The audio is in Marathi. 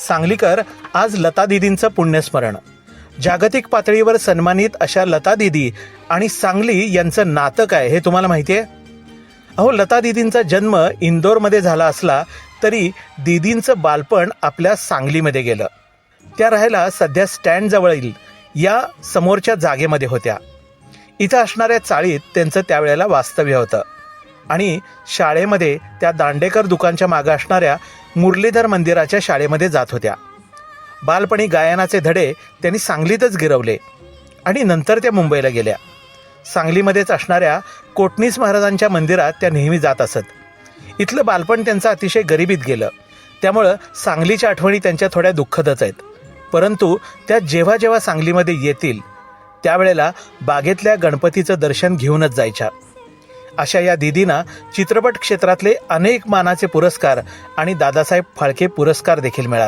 सांगलीकर आज लता दीदींचं पुण्यस्मरण. जागतिक पातळीवर सन्मानित अशा लता दीदी आणि सांगली यांचं नातं काय हे तुम्हाला माहिती आहे? अहो, लता दीदींचा जन्म इंदोरमध्ये झाला असला तरी दीदींचं बालपण आपल्या सांगलीमध्ये गेलं. त्या राहायला सध्या स्टँड जवळील या समोरच्या जागेमध्ये होत्या. इथं असणाऱ्या चाळीत त्यांचं त्यावेळेला वास्तव्य होतं आणि शाळेमध्ये त्या दांडेकर दुकानच्या मागं असणाऱ्या मुरलीधर मंदिराच्या शाळेमध्ये जात होत्या. बालपणी गायनाचे धडे त्यांनी सांगलीतच गिरवले आणि नंतर त्या मुंबईला गेल्या. सांगलीमध्येच असणाऱ्या कोटणीस महाराजांच्या मंदिरात त्या नेहमी जात असत. इथलं बालपण त्यांचं अतिशय गरिबीत गेलं, त्यामुळं सांगलीच्या आठवणी त्यांच्या थोड्या दुःखदच आहेत. परंतु त्या जेव्हा जेव्हा सांगलीमध्ये येतील त्यावेळेला बागेतल्या गणपतीचं दर्शन घेऊनच जायच्या. अशा या दीदींना चित्रपट क्षेत्रातले अनेक मानाचे पुरस्कार आणि दादासाहेब फाळके पुरस्कार देखील मिळाले.